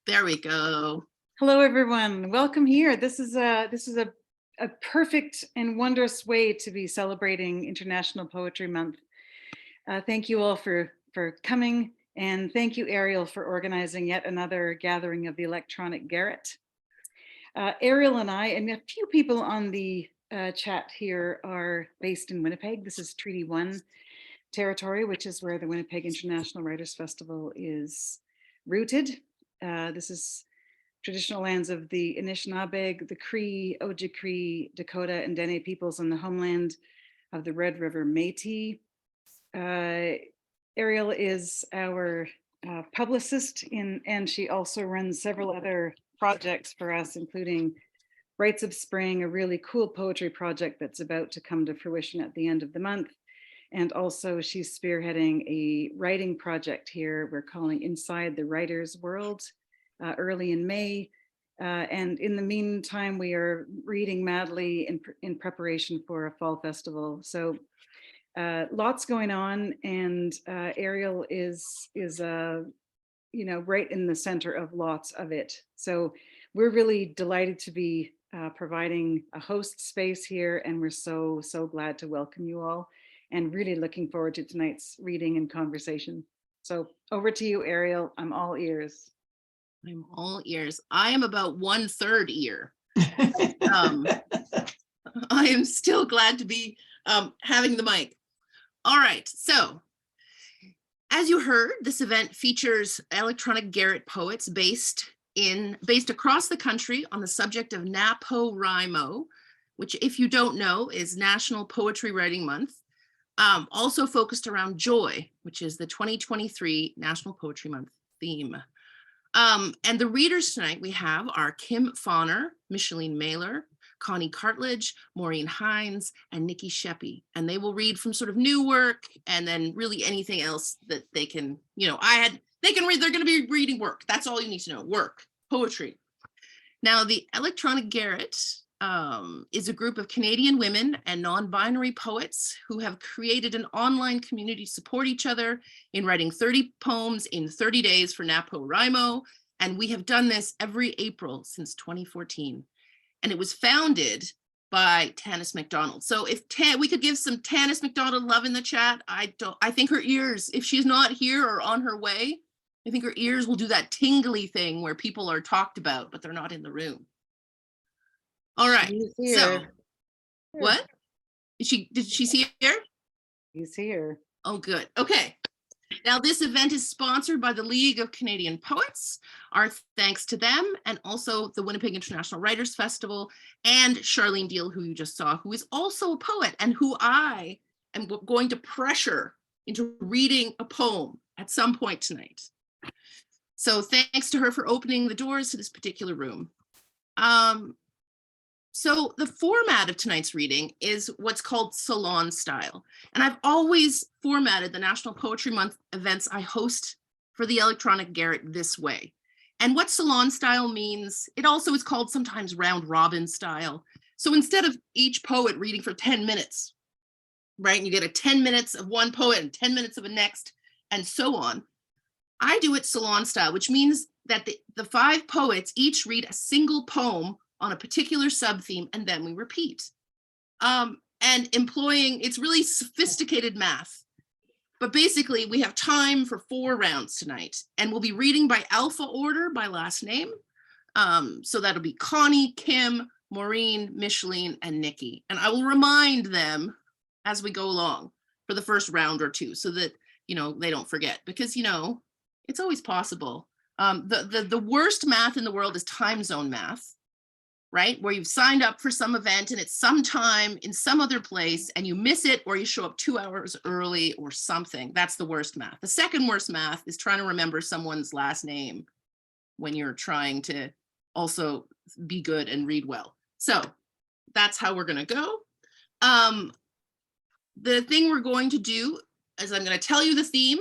There we go. Hello, everyone. Welcome here. This is a perfect and wondrous way to be celebrating International Poetry Month. Thank you all for coming, and thank you, Ariel, for organizing yet another gathering of the Electronic Garret. Ariel and I, and a few people on the chat here, are based in Winnipeg. This is Treaty 1 territory, which is where the Winnipeg International Writers Festival is rooted. This is traditional lands of the Anishinaabe, the Cree, Ojibwe, Dakota, and Dene peoples on the homeland of the Red River Métis. Ariel is our publicist, and she also runs several other projects for us, including Rites of Spring, a really cool poetry project that's about to come to fruition at the end of the month. And also she's spearheading a writing project here we're calling Inside the Writer's World, early in May. And in the meantime, we are reading madly in preparation for a fall festival. So lots going on, and Ariel is right in the center of lots of it. So we're really delighted to be providing a host space here, and we're so glad to welcome you all, and really looking forward to tonight's reading and conversation. So over to you, Ariel. I'm all ears. I'm all ears. I am about 1/3 ear. I am still glad to be having the mic. All right, so as you heard, this event features Electronic Garret poets based across the country on the subject of NaPoWriMo, which, if you don't know, is National Poetry Writing Month. Also focused around joy, which is the 2023 National Poetry Month theme. And the readers tonight we have are Fahner, Micheline Maylor, Conni Cartlidge, Maureen Hynes, and Nikki Sheppy. And they will read from sort of new work, and then really anything else that they can, they can read. They're going to be reading work. That's all you need to know. Work, poetry. Now, the Electronic Garret is a group of Canadian women and non-binary poets who have created an online community to support each other in writing 30 poems in 30 days for NaPoWriMo. And we have done this every April since 2014. And it was founded by Tanis MacDonald. So if we could give some Tanis MacDonald love in the chat, I think her ears, if she's not here or on her way, I think her ears will do that tingly thing where people are talked about, but they're not in the room. All right. So what? Did she see her? He's here. Oh, good. Okay. Now, this event is sponsored by the League of Canadian Poets. Our thanks to them, and also the Winnipeg International Writers Festival, and Charlene Deal, who you just saw, who is also a poet and who I am going to pressure into reading a poem at some point tonight. So thanks to her for opening the doors to this particular room. So the format of tonight's reading is what's called salon style. And I've always formatted the National Poetry Month events I host for the Electronic Garret this way. And what salon style means, it also is called sometimes round robin style. So instead of each poet reading for 10 minutes, right, and you get a 10 minutes of one poet and 10 minutes of a next, and so on, I do it salon style, which means that the 5 poets each read a single poem on a particular sub-theme, and then we repeat. And employing, it's really sophisticated math, but basically we have time for 4 rounds tonight, and we'll be reading by alpha order by last name. So that'll be Conni, Kim, Maureen, Micheline, and Nikki. And I will remind them as we go along for the first round or 2, so that, they don't forget, because, it's always possible. The worst math in the world is time zone math, right? Where you've signed up for some event and it's sometime in some other place and you miss it, or you show up 2 hours early or something. That's the worst math. The second worst math is trying to remember someone's last name when you're trying to also be good and read well. So that's how we're going to go. The thing we're going to do is I'm going to tell you the theme,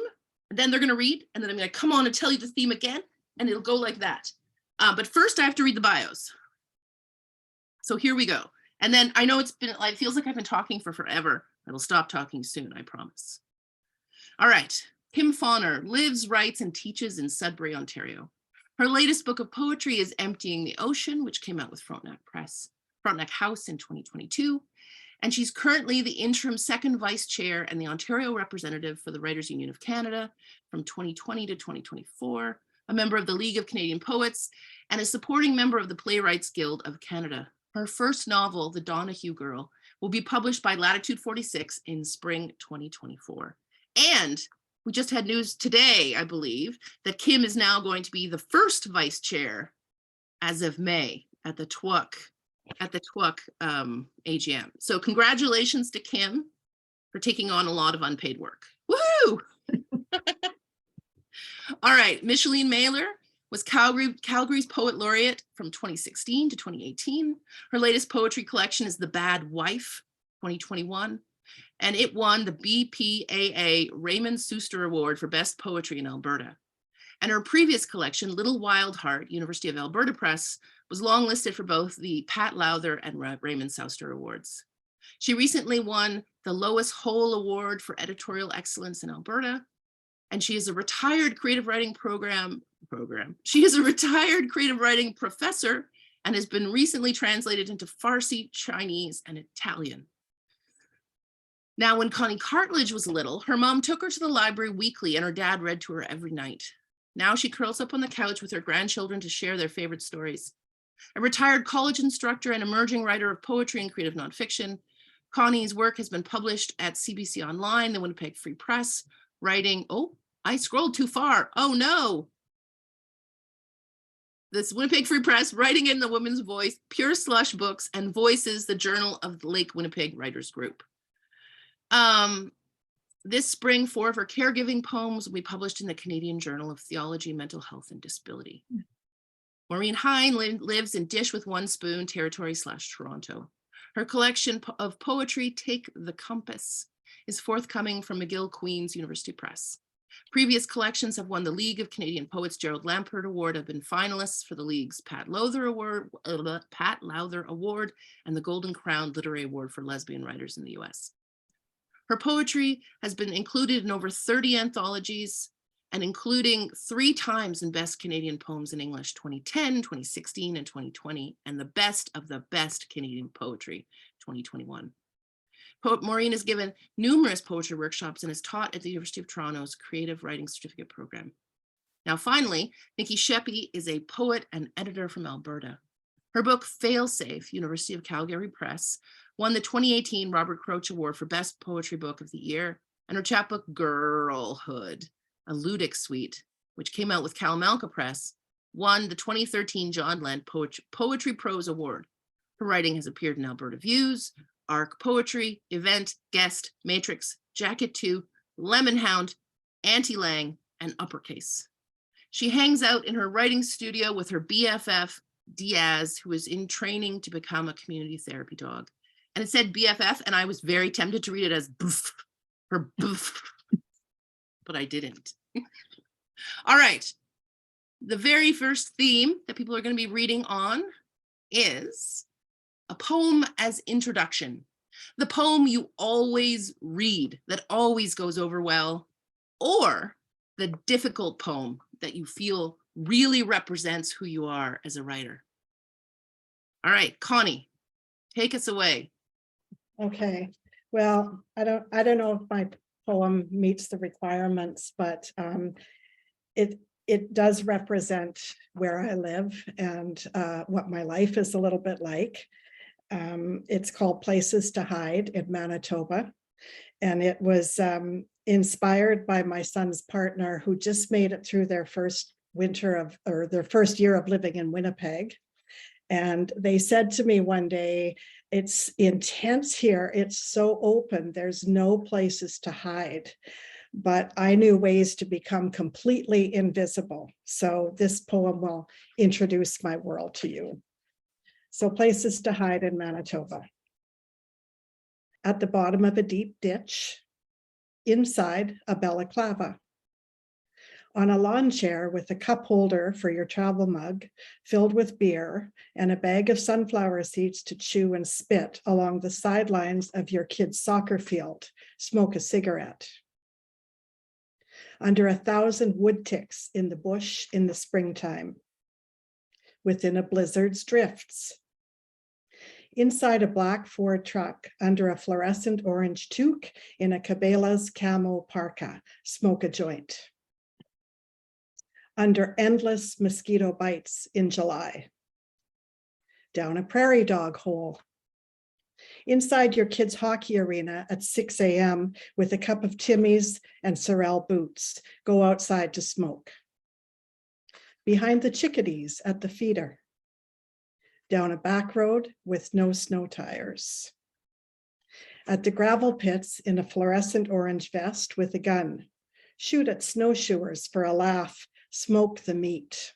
and then they're going to read, and then I'm going to come on and tell you the theme again, and it'll go like that. But first I have to read the bios. So here we go. And then I know it feels like I've been talking for forever. I will stop talking soon, I promise. All right. Fahner lives, writes, and teaches in Sudbury, Ontario. Her latest book of poetry is Emptying the Ocean, which came out with Frontenac House in 2022. And she's currently the interim second vice chair and the Ontario representative for the Writers' Union of Canada from 2020 to 2024, a member of the League of Canadian Poets, and a supporting member of the Playwrights Guild of Canada. Her first novel, The Donahue Girl, will be published by Latitude 46 in spring 2024. And we just had news today, I believe, that Kim is now going to be the first vice chair as of May at the TWUC AGM. So congratulations to Kim for taking on a lot of unpaid work. Woohoo! All right, Micheline Maylor was Calgary's Poet Laureate from 2016 to 2018. Her latest poetry collection is The Bad Wife, 2021, and it won the BPAA Raymond Suster Award for Best Poetry in Alberta. And her previous collection, Little Wild Heart, University of Alberta Press, was longlisted for both the Pat Lowther and Raymond Suster Awards. She recently won the Lois Hole Award for Editorial Excellence in Alberta, and she is a retired creative writing She is a retired creative writing professor and has been recently translated into Farsi, Chinese, and Italian. Now, when Conni Cartlidge was little, her mom took her to the library weekly and her dad read to her every night. Now she curls up on the couch with her grandchildren to share their favorite stories. A retired college instructor and emerging writer of poetry and creative nonfiction, Connie's work has been published at CBC Online, the Winnipeg Free Press, writing, oh, I scrolled too far. Oh no. This Winnipeg Free Press, Writing in the Woman's Voice, Pure Slush Books, and Voices, the Journal of the Lake Winnipeg Writers Group. This spring, 4 of her caregiving poems will be published in the Canadian Journal of Theology, Mental Health, and Disability. Maureen Hynes lives in Dish with One Spoon territory / Toronto. Her collection of poetry, Take the Compass, is forthcoming from McGill Queen's University Press. Previous collections have won the League of Canadian Poets Gerald Lampert Award, have been finalists for the League's Pat Lowther Award, and the Golden Crown Literary Award for Lesbian Writers in the US. Her poetry has been included in over 30 anthologies, and including 3 times in Best Canadian Poems in English, 2010, 2016, and 2020, and the Best of the Best Canadian Poetry, 2021. Poet Maureen has given numerous poetry workshops and has taught at the University of Toronto's Creative Writing Certificate Program. Now, finally, Nikki Sheppy is a poet and editor from Alberta. Her book, Failsafe, University of Calgary Press, won the 2018 Robert Croach Award for Best Poetry Book of the Year, and her chapbook, Girlhood, a ludic suite, which came out with Kalamalka Press, won the 2013 John Lent Poetry Prose Award. Her writing has appeared in Alberta Views, Arc Poetry, Event, Guest, Matrix, Jacket 2, Lemon Hound, Auntie Lang, and Uppercase. She hangs out in her writing studio with her BFF, Diaz, who is in training to become a community therapy dog. And it said BFF, and I was very tempted to read it as boof, her boof, but I didn't. All right. The very first theme that people are going to be reading on is a poem as introduction. The poem you always read that always goes over well, or the difficult poem that you feel really represents who you are as a writer. All right, Conni, take us away. Okay, well, I don't know if my poem meets the requirements, but it does represent where I live and what my life is a little bit like. It's called Places to Hide in Manitoba, and it was inspired by my son's partner who just made it through their first their first year of living in Winnipeg. And they said to me one day, it's intense here. It's so open. There's no places to hide. But I knew ways to become completely invisible. So this poem will introduce my world to you. So Places to Hide in Manitoba. At the bottom of a deep ditch, inside a balaclava. On a lawn chair with a cup holder for your travel mug filled with beer and a bag of sunflower seeds to chew and spit along the sidelines of your kid's soccer field, smoke a cigarette. Under 1,000 wood ticks in the bush in the springtime, within a blizzard's drifts. Inside a black Ford truck under a fluorescent orange toque in a Cabela's camo parka, smoke a joint. Under endless mosquito bites in July. Down a prairie dog hole. Inside your kids' hockey arena at 6 a.m. with a cup of Timmy's and Sorel boots, go outside to smoke. Behind the chickadees at the feeder. Down a back road with no snow tires. At the gravel pits in a fluorescent orange vest with a gun. Shoot at snowshoers for a laugh, smoke the meat.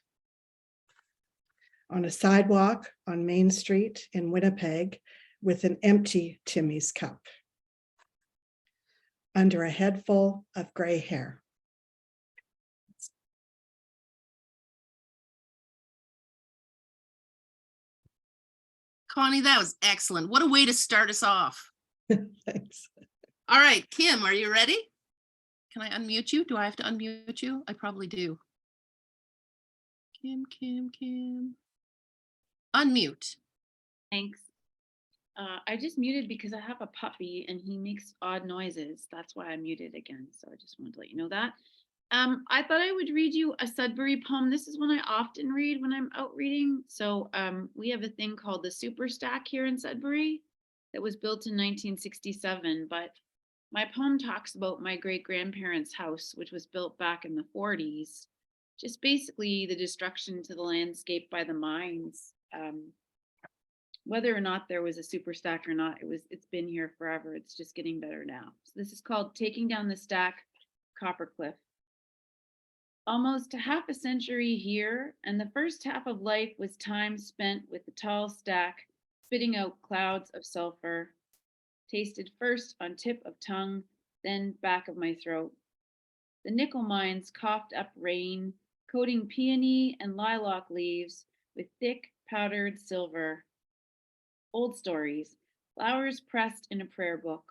On a sidewalk on Main Street in Winnipeg with an empty Timmy's cup. Under a head full of gray hair. Connie, that was excellent. What a way to start us off. Thanks. All right, Kim, are you ready? Can I unmute you? Do I have to unmute you? I probably do. Kim. Unmute. Thanks. I just muted because I have a puppy and he makes odd noises. That's why I muted again. So I just wanted to let you know that. I thought I would read you a Sudbury poem. This is one I often read when I'm out reading. So we have a thing called the Super Stack here in Sudbury that was built in 1967. But my poem talks about my great-grandparents' house, which was built back in the 40s. Just basically the destruction to the landscape by the mines. Whether or not there was a super stack or not, it's been here forever. It's just getting better now. So this is called Taking Down the Stack, Coppercliff. Almost a half a century here, and the first half of life was time spent with the tall stack, spitting out clouds of sulfur, tasted first on tip of tongue, then back of my throat. The nickel mines coughed up rain, coating peony and lilac leaves with thick powdered silver. Old stories, flowers pressed in a prayer book.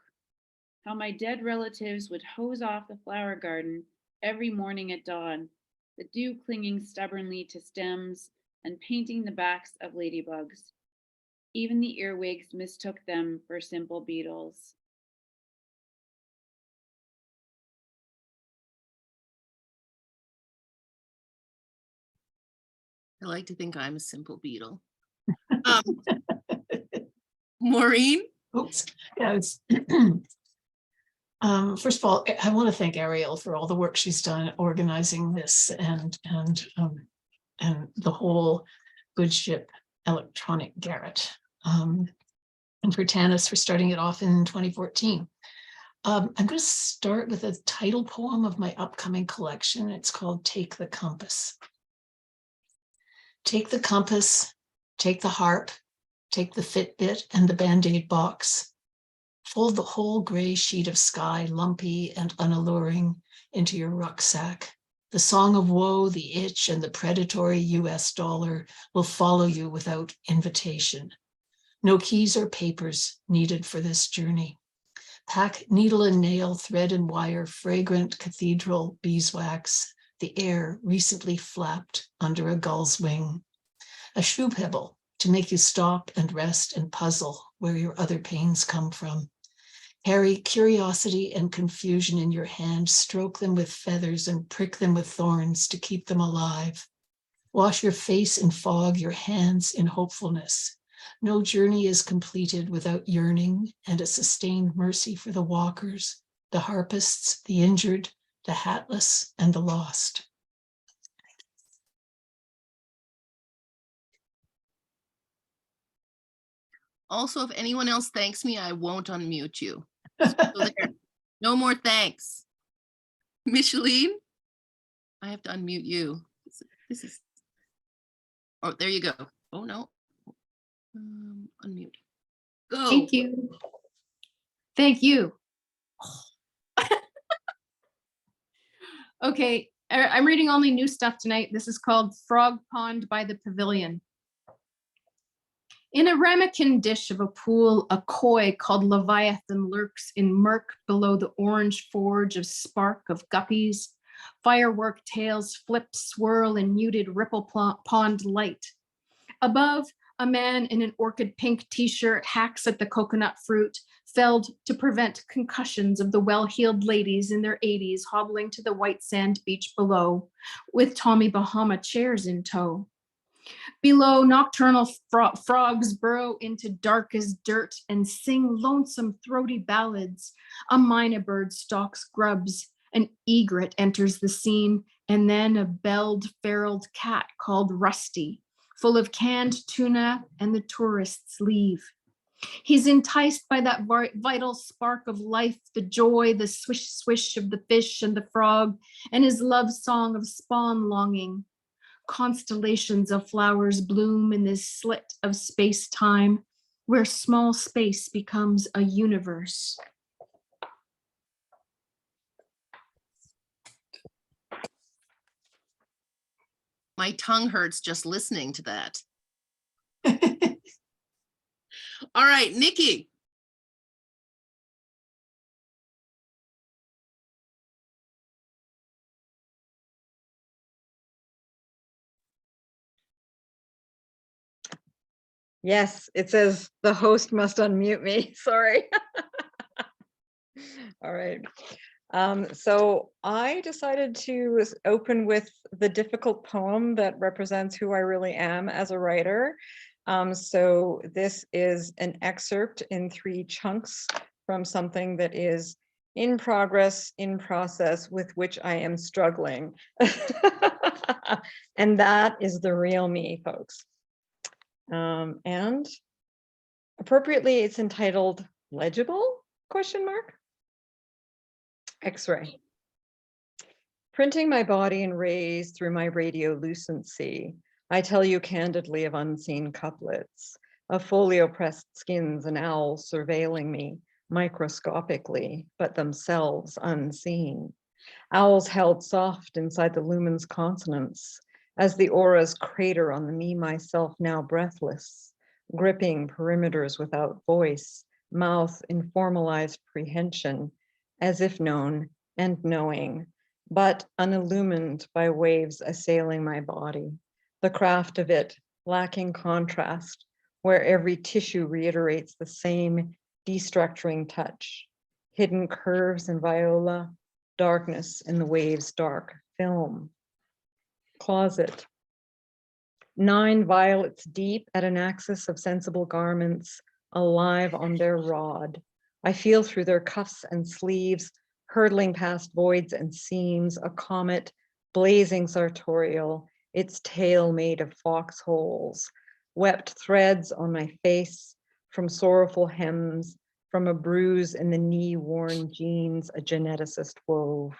How my dead relatives would hose off the flower garden every morning at dawn, the dew clinging stubbornly to stems and painting the backs of ladybugs. Even the earwigs mistook them for simple beetles. I like to think I'm a simple beetle. Maureen? Oops. Yeah, first of all, I want to thank Ariel for all the work she's done organizing this and the whole Good Ship Electronic Garret, and for Tanis for starting it off in 2014. I'm going to start with a title poem of my upcoming collection. It's called Take the Compass. Take the compass, take the harp, take the Fitbit and the Band-Aid box. Fold the whole gray sheet of sky, lumpy and unalluring, into your rucksack. The song of woe, the itch, and the predatory US dollar will follow you without invitation. No keys or papers needed for this journey. Pack needle and nail, thread and wire, fragrant cathedral beeswax, the air recently flapped under a gull's wing. A shoe pebble to make you stop and rest and puzzle where your other pains come from. Carry curiosity and confusion in your hand, stroke them with feathers and prick them with thorns to keep them alive. Wash your face in fog, your hands in hopefulness. No journey is completed without yearning and a sustained mercy for the walkers, the harpists, the injured, the hatless, and the lost. Also, if anyone else thanks me, I won't unmute you. So there. No more thanks. Micheline, I have to unmute you. This is, oh, there you go. Oh, no. Unmute. Go. Thank you. Thank you. Okay, I'm reading only new stuff tonight. This is called Frog Pond by the Pavilion. In a ramekin dish of a pool, a koi called Leviathan lurks in murk below the orange forge of spark of guppies. Firework tails flip, swirl in muted ripple pond light. Above, a man in an orchid pink t-shirt hacks at the coconut fruit, felled to prevent concussions of the well-heeled ladies in their 80s hobbling to the white sand beach below, with Tommy Bahama chairs in tow. Below, nocturnal frogs burrow into dark as dirt and sing lonesome throaty ballads. A mynah bird stalks grubs. An egret enters the scene, and then a belled feral cat called Rusty, full of canned tuna, and the tourists leave. He's enticed by that vital spark of life, the joy, the swish swish of the fish and the frog, and his love song of spawn longing. Constellations of flowers bloom in this slit of space-time, where small space becomes a universe. My tongue hurts just listening to that. All right, Nikki. Yes, it says the host must unmute me. Sorry. All right. So I decided to open with the difficult poem that represents who I really am as a writer. So this is an excerpt in 3 chunks from something that is in progress, in process, with which I am struggling. And that is the real me, folks. And appropriately, it's entitled Legible? ? X-ray. Printing my body in rays through my radiolucency, I tell you candidly of unseen couplets, of folio-pressed skins and owls surveilling me microscopically, but themselves unseen. Owls held soft inside the lumen's consonants, as the auras crater on the me myself now breathless, gripping perimeters without voice, mouth in formalized prehension, as if known and knowing, but unillumined by waves assailing my body. The craft of it lacking contrast, where every tissue reiterates the same destructuring touch, hidden curves in viola, darkness in the wave's dark film. Closet. 9 violets deep at an axis of sensible garments, alive on their rod. I feel through their cuffs and sleeves, hurtling past voids and seams, a comet, blazing sartorial, its tail made of foxholes, wept threads on my face from sorrowful hems, from a bruise in the knee-worn jeans a geneticist wove.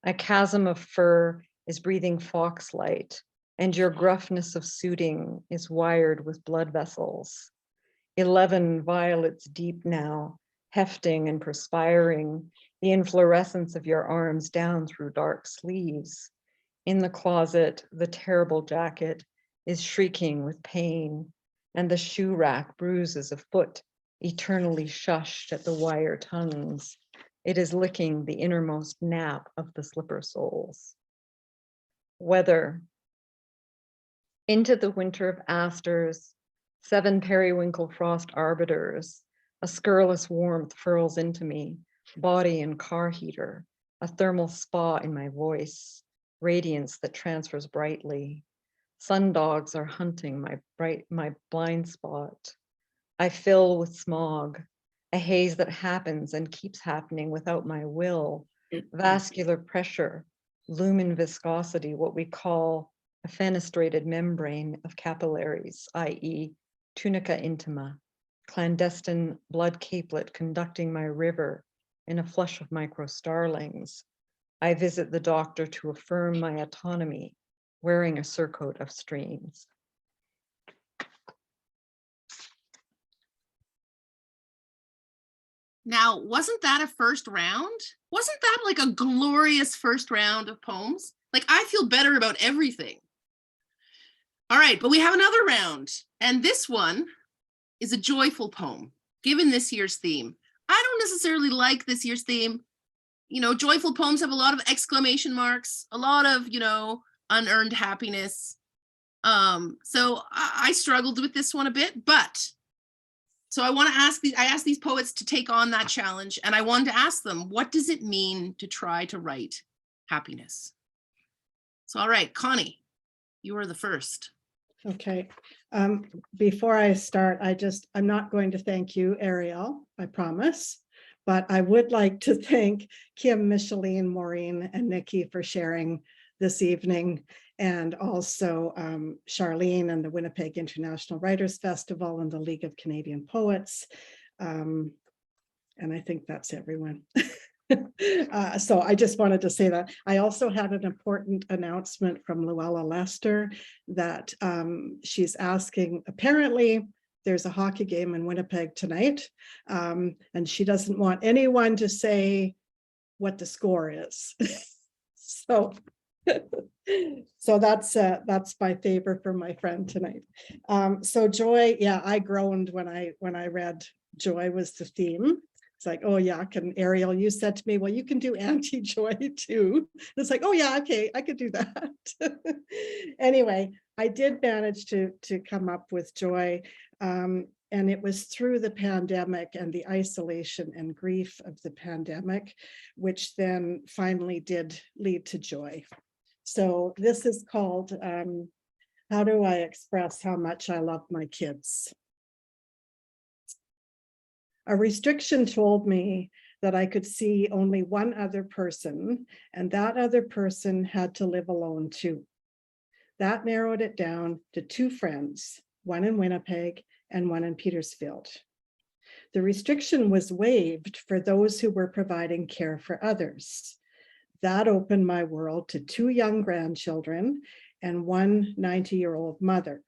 A chasm of fur is breathing foxlight, and your gruffness of suiting is wired with blood vessels. 11 violets deep now, hefting and perspiring, the inflorescence of your arms down through dark sleeves. In the closet, the terrible jacket is shrieking with pain, and the shoe rack bruises a foot, eternally shushed at the wire tongues. It is licking the innermost nap of the slipper soles. Weather. Into the winter of asters, 7 periwinkle frost arbiters, a scurrilous warmth furls into me, body and car heater, a thermal spa in my voice, radiance that transfers brightly. Sundogs are hunting my blind spot. I fill with smog, a haze that happens and keeps happening without my will, vascular pressure, lumen viscosity, what we call a fenestrated membrane of capillaries, i.e. tunica intima, clandestine blood capelet conducting my river in a flush of micro starlings. I visit the doctor to affirm my autonomy, wearing a surcoat of streams. Now, wasn't that a first round? Wasn't that like a glorious first round of poems? Like, I feel better about everything. All right, but we have another round, and this one is a joyful poem, given this year's theme. I don't necessarily like this year's theme. You know, joyful poems have a lot of exclamation marks, a lot of, you know, unearned happiness. So I struggled with this one a bit, but so I want to ask I asked these poets to take on that challenge, and I wanted to ask them, what does it mean to try to write happiness? So, all right, Connie, you are the first. Okay, before I start, I'm not going to thank you, Ariel, I promise. But I would like to thank Kim, Micheline, Maureen, and Nikki for sharing this evening, and also Charlene and the Winnipeg International Writers Festival and the League of Canadian Poets. And I think that's everyone. So I just wanted to say that. I also had an important announcement from Luella Lester that she's asking, apparently there's a hockey game in Winnipeg tonight, and she doesn't want anyone to say what the score is. So that's my favor for my friend tonight. So Joy, yeah, I groaned when I read Joy was the theme. It's like, oh yeah, Ariel, you said to me, well, you can do anti-joy too. It's like, oh yeah, okay, I could do that. Anyway, I did manage to come up with joy. And it was through the pandemic and the isolation and grief of the pandemic, which then finally did lead to joy. So this is called, how do I express how much I love my kids? A restriction told me that I could see only one other person, and that other person had to live alone too. That narrowed it down to two friends, one in Winnipeg and one in Petersfield. The restriction was waived for those who were providing care for others. That opened my world to two young grandchildren and one 90-year-old mother.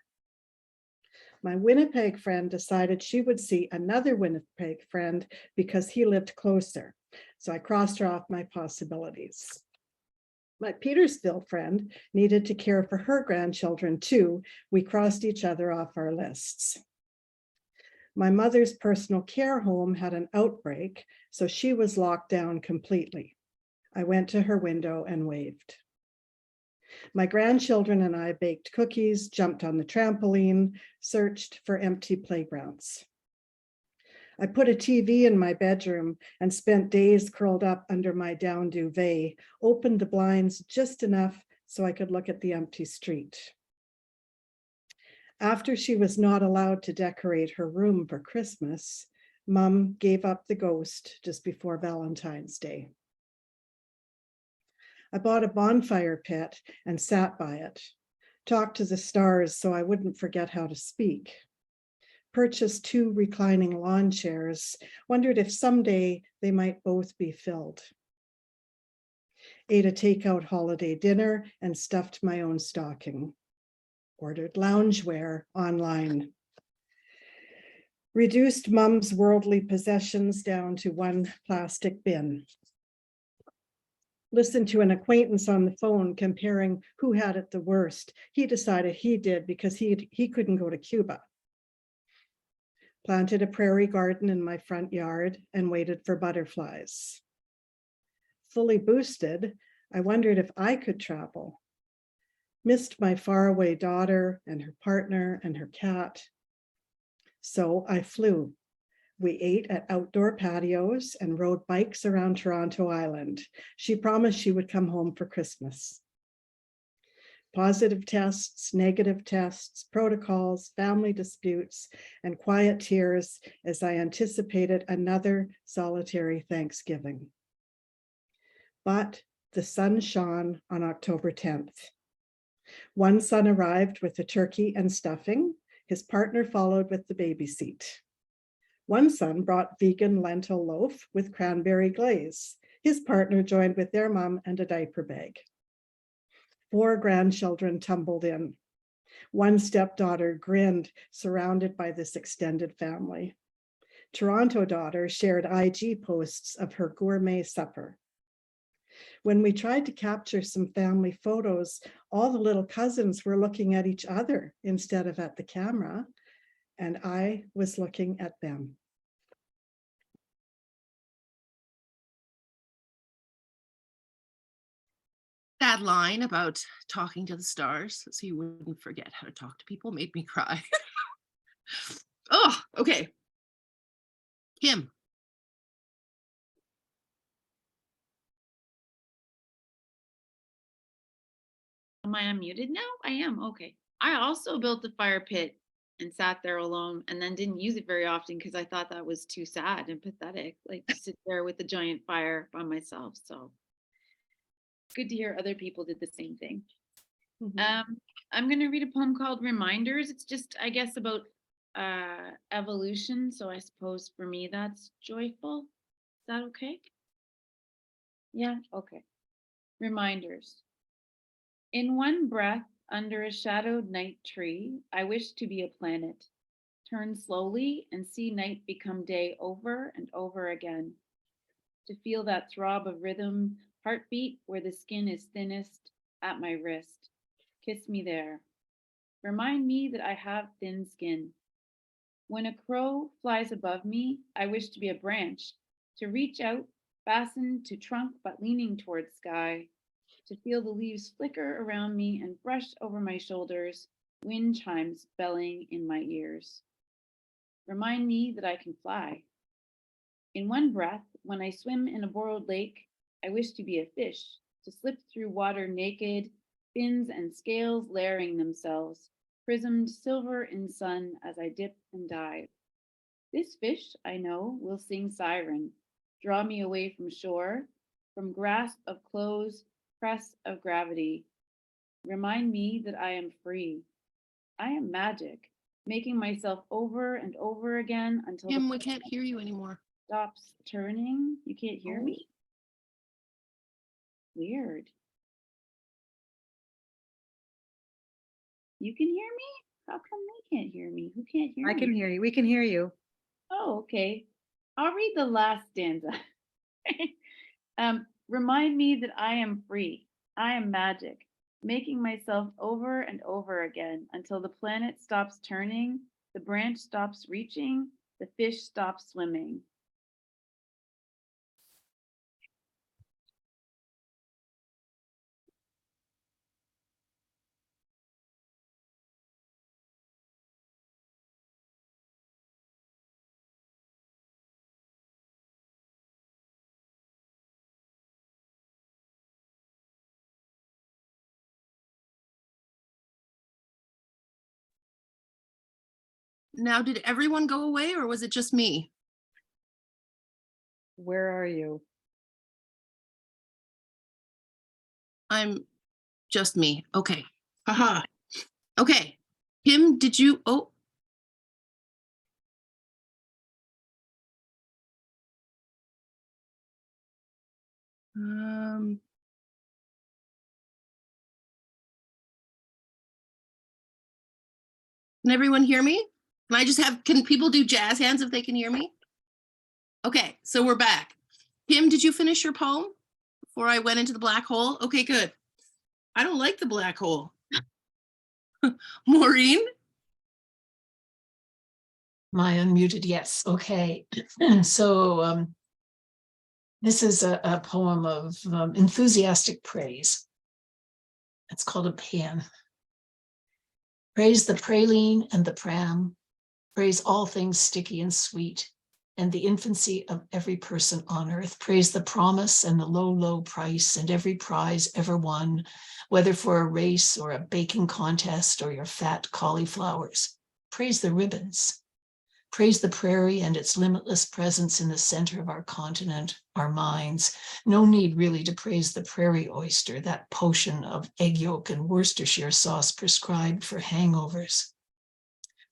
My Winnipeg friend decided she would see another Winnipeg friend because he lived closer. So I crossed her off my possibilities. My Petersfield friend needed to care for her grandchildren too. We crossed each other off our lists. My mother's personal care home had an outbreak, so she was locked down completely. I went to her window and waved. My grandchildren and I baked cookies, jumped on the trampoline, searched for empty playgrounds. I put a TV in my bedroom and spent days curled up under my down duvet, opened the blinds just enough so I could look at the empty street. After she was not allowed to decorate her room for Christmas, Mom gave up the ghost just before Valentine's Day. I bought a bonfire pit and sat by it, talked to the stars so I wouldn't forget how to speak, purchased two reclining lawn chairs, wondered if someday they might both be filled, ate a takeout holiday dinner and stuffed my own stocking, ordered loungewear online, reduced Mom's worldly possessions down to one plastic bin, listened to an acquaintance on the phone comparing who had it the worst. He decided he did because he couldn't go to Cuba. Planted a prairie garden in my front yard and waited for butterflies. Fully boosted, I wondered if I could travel. Missed my faraway daughter and her partner and her cat. So I flew. We ate at outdoor patios and rode bikes around Toronto Island. She promised she would come home for Christmas. Positive tests, negative tests, protocols, family disputes, and quiet tears as I anticipated another solitary Thanksgiving. But the sun shone on October 10th. One son arrived with the turkey and stuffing. His partner followed with the baby seat. One son brought vegan lentil loaf with cranberry glaze. His partner joined with their mom and a diaper bag. 4 grandchildren tumbled in. One stepdaughter grinned, surrounded by this extended family. Toronto daughter shared IG posts of her gourmet supper. When we tried to capture some family photos, all the little cousins were looking at each other instead of at the camera, and I was looking at them. That line about talking to the stars so you wouldn't forget how to talk to people made me cry. Oh, okay. Kim. Am I unmuted now? I am. Okay. I also built a fire pit and sat there alone and then didn't use it very often because I thought that was too sad and pathetic, like to sit there with a giant fire by myself. So good to hear other people did the same thing. I'm going to read a poem called Reminders. It's just, I guess, about evolution. So I suppose for me that's joyful. Is that okay? Yeah, okay. Reminders. In one breath, under a shadowed night tree, I wish to be a planet. Turn slowly and see night become day over and over again. To feel that throb of rhythm, heartbeat where the skin is thinnest at my wrist. Kiss me there. Remind me that I have thin skin. When a crow flies above me, I wish to be a branch, to reach out, fastened to trunk but leaning towards sky. To feel the leaves flicker around me and brush over my shoulders, wind chimes belling in my ears. Remind me that I can fly. In one breath, when I swim in a borrowed lake, I wish to be a fish, to slip through water naked, fins and scales layering themselves, prismed silver in sun as I dip and dive. This fish, I know, will sing siren, draw me away from shore, from grasp of clothes, press of gravity. Remind me that I am free. I am magic, making myself over and over again until Kim, we can't hear you anymore. Stops turning. You can't hear me? Weird. You can hear me? How come they can't hear me? Who can't hear me? I can hear you. We can hear you. Oh, okay. I'll read the last stanza. Remind me that I am free. I am magic, making myself over and over again until the planet stops turning, the branch stops reaching, the fish stops swimming. Now, did everyone go away or was it just me? Where are you? I'm just me. Okay. Haha. Okay. Kim, did you? Oh. Can everyone hear me? Can people do jazz hands if they can hear me? Okay, so we're back. Kim, did you finish your poem before I went into the black hole? Okay, good. I don't like the black hole. Maureen? My unmuted, yes. Okay. So this is a poem of enthusiastic praise. It's called a paean. Praise the praline and the pram. Praise all things sticky and sweet, and the infancy of every person on earth. Praise the promise and the low, low price and every prize ever won, whether for a race or a baking contest or your fat cauliflowers. Praise the ribbons. Praise the prairie and its limitless presence in the center of our continent, our minds. No need really to praise the prairie oyster, that potion of egg yolk and Worcestershire sauce prescribed for hangovers.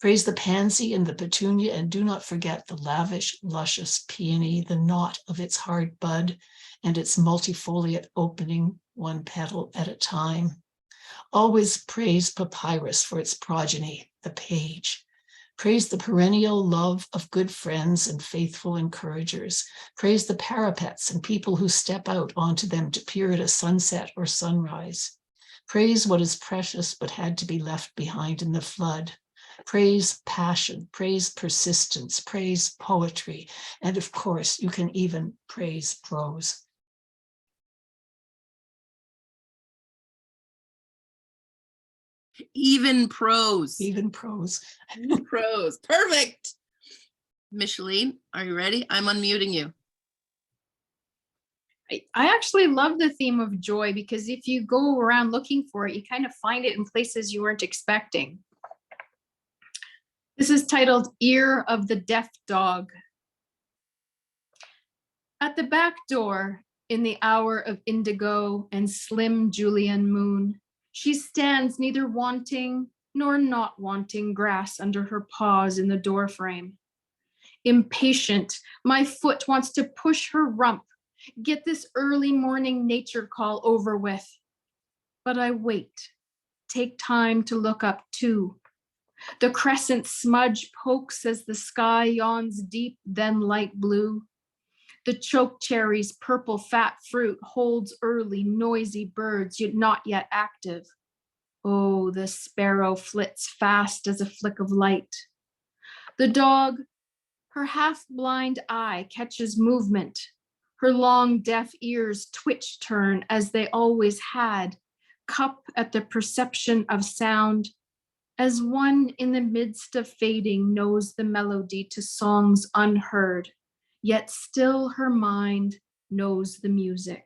Praise the pansy and the petunia, and do not forget the lavish, luscious peony, the knot of its hard bud and its multifoliate opening, one petal at a time. Always praise papyrus for its progeny, the page. Praise the perennial love of good friends and faithful encouragers. Praise the parapets and people who step out onto them to peer at a sunset or sunrise. Praise what is precious but had to be left behind in the flood. Praise passion, praise persistence, praise poetry, and of course, you can even praise prose. Even prose. Even prose. Even prose. Perfect. Micheline, are you ready? I'm unmuting you. I actually love the theme of joy because if you go around looking for it, you kind of find it in places you weren't expecting. This is titled Ear of the Deaf Dog. At the back door, in the hour of indigo and slim Julian moon, she stands neither wanting nor not wanting grass under her paws in the doorframe. Impatient, my foot wants to push her rump, get this early morning nature call over with. But I wait, take time to look up too. The crescent smudge pokes as the sky yawns deep, then light blue. The chokecherry's purple fat fruit holds early, noisy birds, yet not yet active. Oh, the sparrow flits fast as a flick of light. The dog, her half-blind eye catches movement. Her long deaf ears twitch turn as they always had, cup at the perception of sound, as one in the midst of fading knows the melody to songs unheard, yet still her mind knows the music.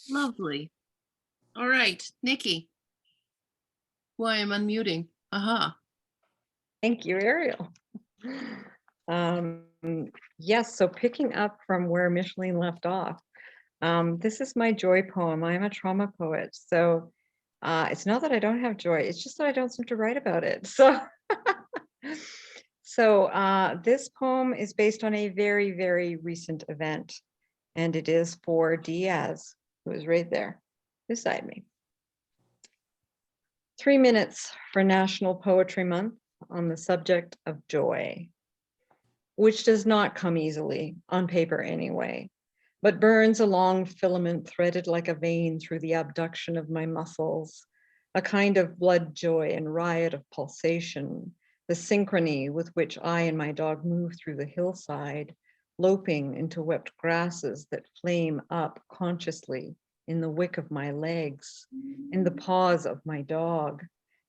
Lovely. All right, Nikki. Why I'm unmuting. Aha. Thank you, Ariel. Yes, so picking up from where Micheline left off, this is my joy poem. I'm a trauma poet. So it's not that I don't have joy, it's just that I don't seem to write about it. So, this poem is based on a very, very recent event, and it is for Diaz, who is right there beside me. 3 minutes for National Poetry Month on the subject of joy, which does not come easily on paper anyway, but burns a long filament threaded like a vein through the abduction of my muscles, a kind of blood joy and riot of pulsation, the synchrony with which I and my dog move through the hillside, loping into wept grasses that flame up consciously in the wick of my legs, in the paws of my dog,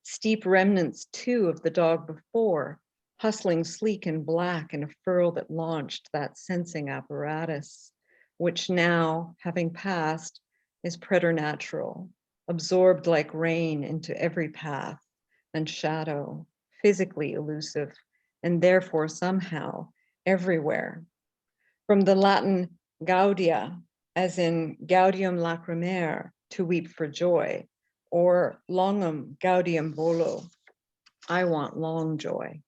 steep remnants too of the dog before, hustling sleek and black in a furrow that launched that sensing apparatus, which now, having passed, is preternatural, absorbed like rain into every path and shadow, physically elusive, and therefore somehow everywhere. From the Latin gaudia, as in gaudium lacrimare, to weep for joy, or longum gaudium volo, I want long joy.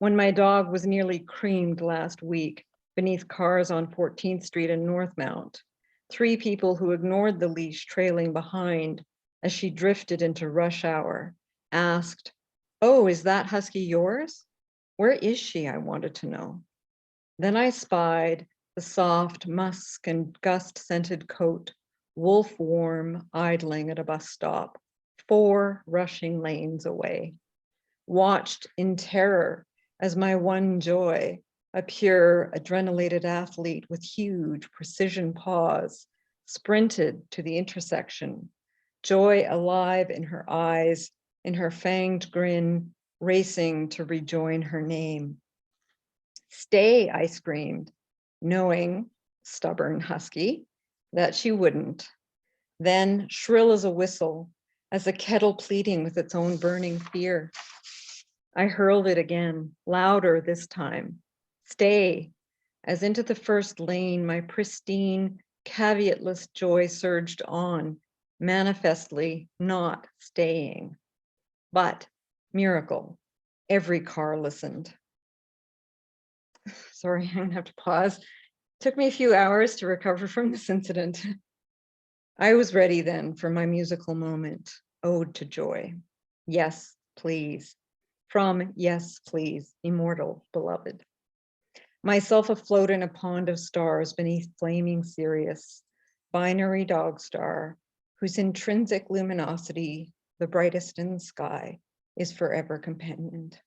When my dog was nearly creamed last week beneath cars on 14th Street and Northmount, 3 people who ignored the leash trailing behind as she drifted into rush hour asked, "Oh, is that husky yours? Where is she?" I wanted to know. Then I spied the soft musk and gust-scented coat, wolf warm, idling at a bus stop, 4 rushing lanes away. Watched in terror as my one joy, a pure adrenalated athlete with huge precision paws, sprinted to the intersection, joy alive in her eyes, in her fanged grin, racing to rejoin her name. "Stay," I screamed, knowing, stubborn husky, that she wouldn't. Then shrill as a whistle, as a kettle pleading with its own burning fear, I hurled it again, louder this time. "Stay," as into the first lane, my pristine, caveatless joy surged on, manifestly not staying. But, miracle, every car listened. Sorry, I'm gonna have to pause. Took me a few hours to recover from this incident. I was ready then for my musical moment, Ode to Joy. Yes, please. From Yes, Please, Immortal Beloved. Myself afloat in a pond of stars beneath flaming Sirius, binary dog star, whose intrinsic luminosity, the brightest in the sky, is forever companioned.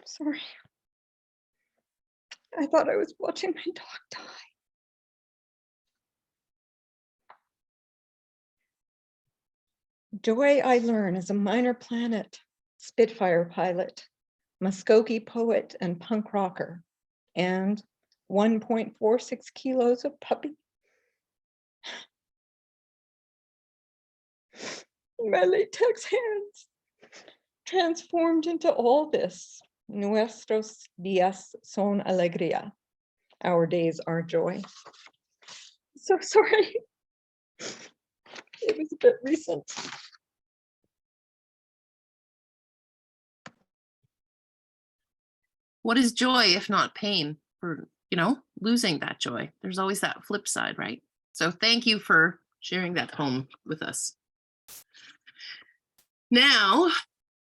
Sorry. I thought I was watching my dog die. Joy, I learn, is a minor planet, Spitfire pilot, Muskogee poet and punk rocker, and 1.46 kilos of puppy. My latex hands transformed into all this. Nuestros días son alegría. Our days are joy. So sorry. It was a bit recent. What is joy if not pain for, losing that joy? There's always that flip side, right? So thank you for sharing that poem with us. Now,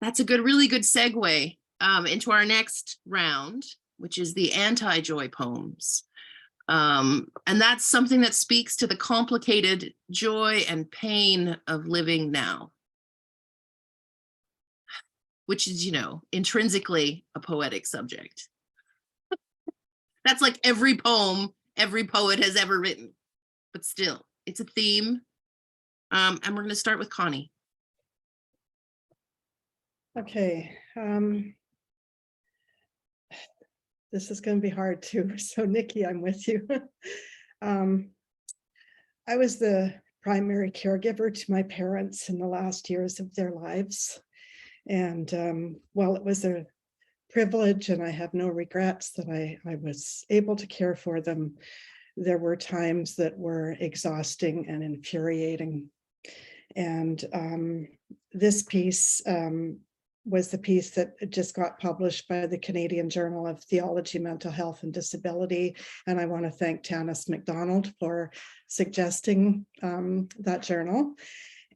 that's a really good segue into our next round, which is the anti-joy poems. And that's something that speaks to the complicated joy and pain of living now, which is, intrinsically a poetic subject. That's like every poem every poet has ever written, but still, it's a theme. And we're going to start with Conni. Okay. This is going to be hard too. So Nikki, I'm with you. I was the primary caregiver to my parents in the last years of their lives. And while it was a privilege and I have no regrets that I was able to care for them, there were times that were exhausting and infuriating. And this piece was the piece that just got published by the Canadian Journal of Theology, Mental Health and Disability. And I want to thank Tanis MacDonald for suggesting that journal.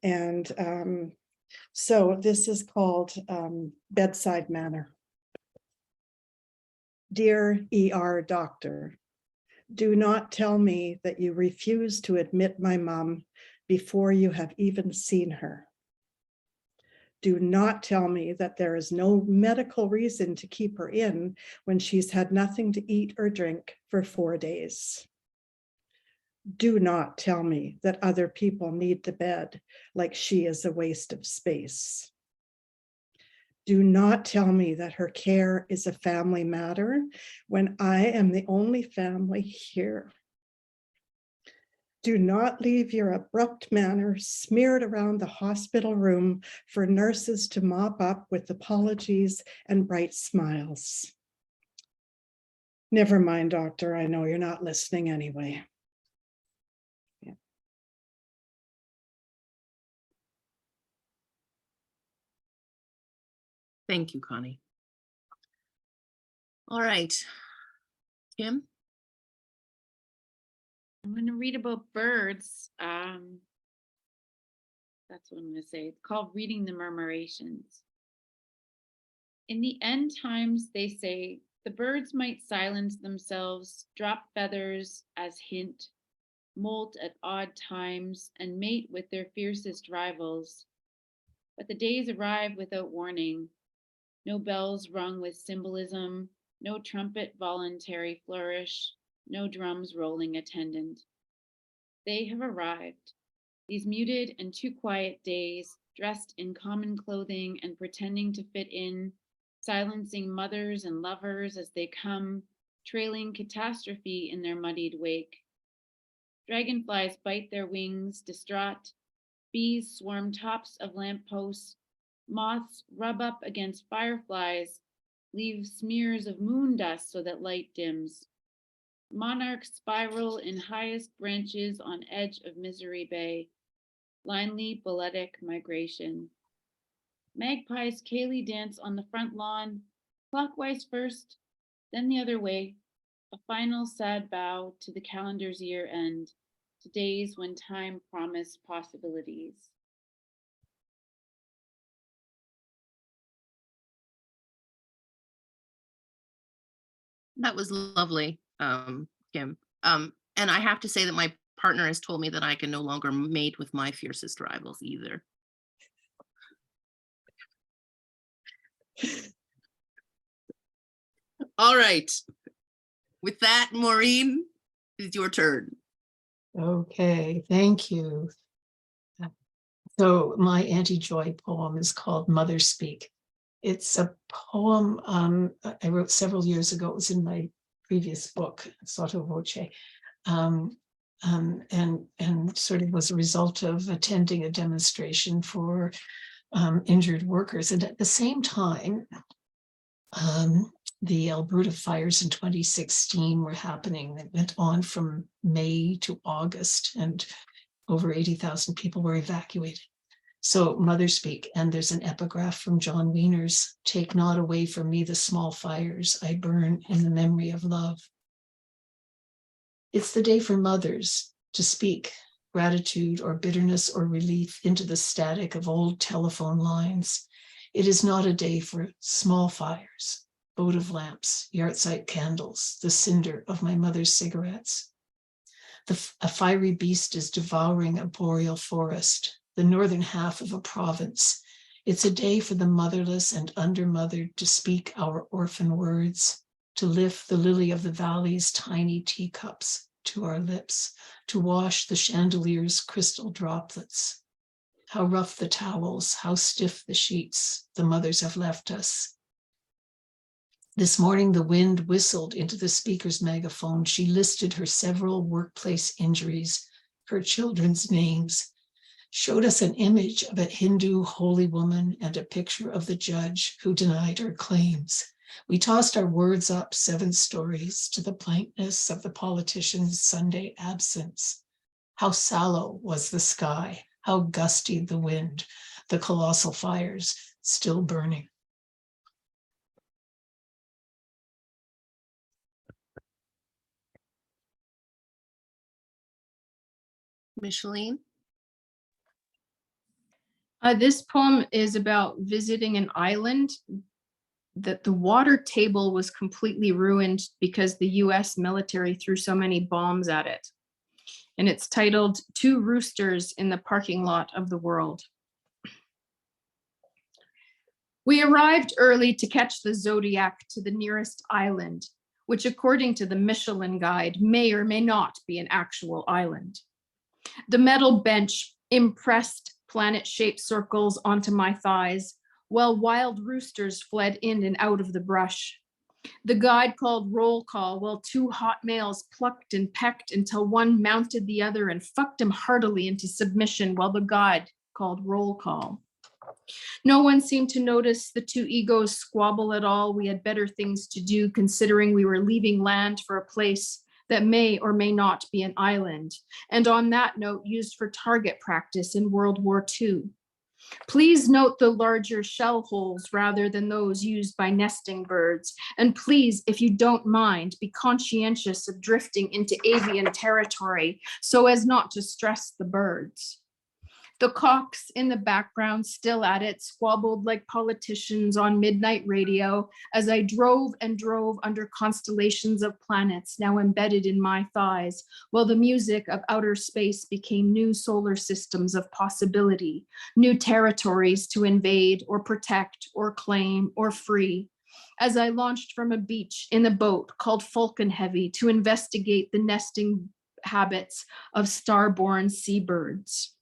And so this is called Bedside Manner. Dear ER doctor, do not tell me that you refuse to admit my mom before you have even seen her. Do not tell me that there is no medical reason to keep her in when she's had nothing to eat or drink for 4 days. Do not tell me that other people need the bed like she is a waste of space. Do not tell me that her care is a family matter when I am the only family here. Do not leave your abrupt manner smeared around the hospital room for nurses to mop up with apologies and bright smiles. Never mind, doctor, I know you're not listening anyway. Yeah. Thank you, Conni. All right, Kim. I'm going to read about birds. That's what I'm going to say. It's called Reading the Murmurations. In the end times, they say, the birds might silence themselves, drop feathers as hint, molt at odd times, and mate with their fiercest rivals. But the days arrive without warning. No bells rung with symbolism, no trumpet voluntary flourish, no drums rolling attendant. They have arrived, these muted and too quiet days, dressed in common clothing and pretending to fit in, silencing mothers and lovers as they come, trailing catastrophe in their muddied wake. Dragonflies bite their wings, distraught. Bees swarm tops of lampposts. Moths rub up against fireflies, leave smears of moon dust so that light dims. Monarchs spiral in highest branches on edge of Misery Bay. Blindly balletic migration. Magpies gaily dance on the front lawn, clockwise first, then the other way. A final sad bow to the calendar's year end, to days when time promised possibilities. That was lovely, Kim. And I have to say that my partner has told me that I can no longer mate with my fiercest rivals either. All right. With that, Maureen, it's your turn. Okay, thank you. So my anti-joy poem is called Mother Speak. It's a poem I wrote several years ago. It was in my previous book, Sotto Voce, and sort of was a result of attending a demonstration for injured workers. And at the same time, the Alberta fires in 2016 were happening. It went on from May to August, and over 80,000 people were evacuated. So Mother Speak, and there's an epigraph from John Wiener's, "Take not away from me the small fires I burn in the memory of love." It's the day for mothers to speak gratitude or bitterness or relief into the static of old telephone lines. It is not a day for small fires, votive lamps, yahrzeit candles, the cinder of my mother's cigarettes. A fiery beast is devouring a boreal forest, the northern half of a province. It's a day for the motherless and undermothered to speak our orphan words, to lift the lily of the valley's tiny teacups to our lips, to wash the chandelier's crystal droplets. How rough the towels, how stiff the sheets the mothers have left us. This morning, the wind whistled into the speaker's megaphone. She listed her several workplace injuries, her children's names, showed us an image of a Hindu holy woman and a picture of the judge who denied her claims. We tossed our words up 7 stories to the blankness of the politician's Sunday absence. How sallow was the sky, how gusty the wind, the colossal fires still burning. Micheline? This poem is about visiting an island that the water table was completely ruined because the US military threw so many bombs at it. And it's titled "Two Roosters in the Parking Lot of the World." We arrived early to catch the Zodiac to the nearest island, which according to the Michelin guide may or may not be an actual island. The metal bench impressed planet-shaped circles onto my thighs, while wild roosters fled in and out of the brush. The guide called roll call, while 2 hot males plucked and pecked until one mounted the other and fucked him heartily into submission, while the guide called roll call. No one seemed to notice the 2 egos squabble at all. We had better things to do, considering we were leaving land for a place that may or may not be an island, and on that note, used for target practice in World War II. Please note the larger shell holes rather than those used by nesting birds. And please, if you don't mind, be conscientious of drifting into avian territory so as not to stress the birds. The cocks in the background, still at it, squabbled like politicians on midnight radio as I drove and drove under constellations of planets now embedded in my thighs, while the music of outer space became new solar systems of possibility, new territories to invade or protect or claim or free. As I launched from a beach in a boat called Falcon Heavy to investigate the nesting habits of starborn seabirds.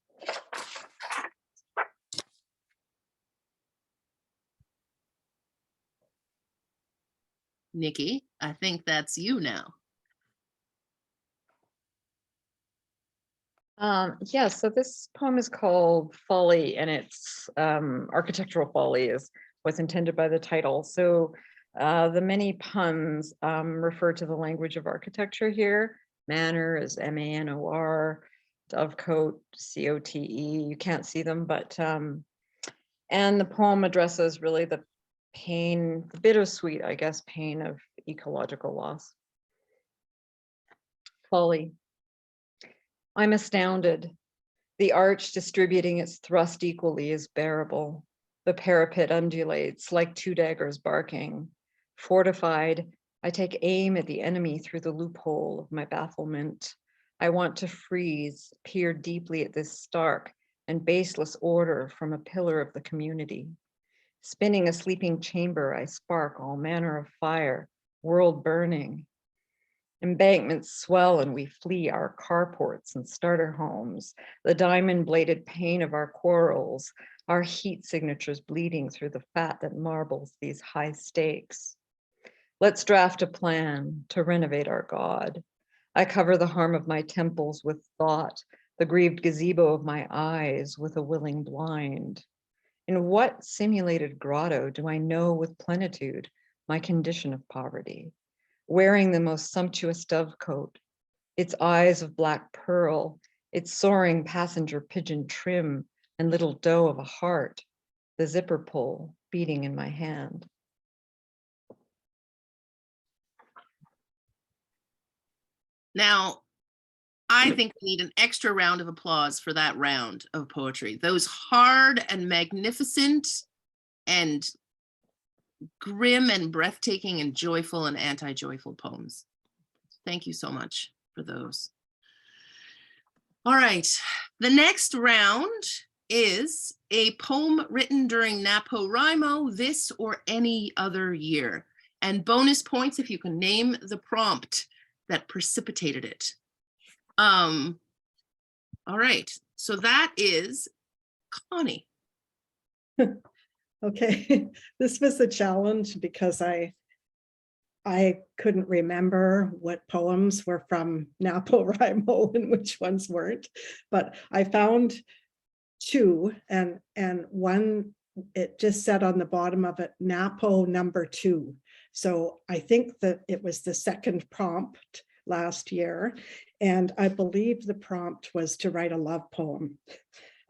Nikki, I think that's you now. Yeah, so this poem is called Folly, and it's architectural folly is what's intended by the title. So the many puns refer to the language of architecture here. Manor is M-A-N-O-R, dovecote, C-O-T-E. You can't see them, but and the poem addresses really the pain, the bittersweet, I guess, pain of ecological loss. Folly. I'm astounded. The arch distributing its thrust equally is bearable. The parapet undulates like 2 daggers barking. Fortified, I take aim at the enemy through the loophole of my bafflement. I want to freeze, peer deeply at this stark and baseless order from a pillar of the community. Spinning a sleeping chamber, I spark all manner of fire, world burning. Embankments swell and we flee our carports and starter homes, the diamond-bladed pain of our quarrels, our heat signatures bleeding through the fat that marbles these high stakes. Let's draft a plan to renovate our God. I cover the harm of my temples with thought, the grieved gazebo of my eyes with a willing blind. In what simulated grotto do I know with plenitude my condition of poverty? Wearing the most sumptuous dovecoat, its eyes of black pearl, its soaring passenger pigeon trim and little doe of a heart, the zipper pull beating in my hand. Now, I think we need an extra round of applause for that round of poetry. Those hard and magnificent and grim and breathtaking and joyful and anti-joyful poems. Thank you so much for those. All right, the next round is a poem written during NaPoWriMo this or any other year. And bonus points if you can name the prompt that precipitated it. All right, so that is Conni. Okay, this was a challenge because I couldn't remember what poems were from NaPoWriMo and which ones weren't, but I found two, and one, it just said on the bottom of it, NaPo number 2. So I think that it was the second prompt last year, and I believe the prompt was to write a love poem,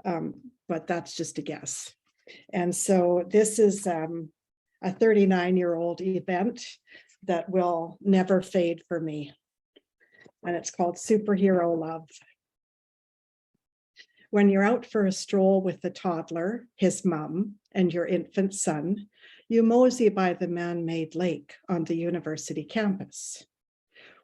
but that's just a guess. And so this is a 39-year-old event that will never fade for me. And it's called Superhero Love. When you're out for a stroll with the toddler, his mom, and your infant son, you mosey by the man-made lake on the university campus.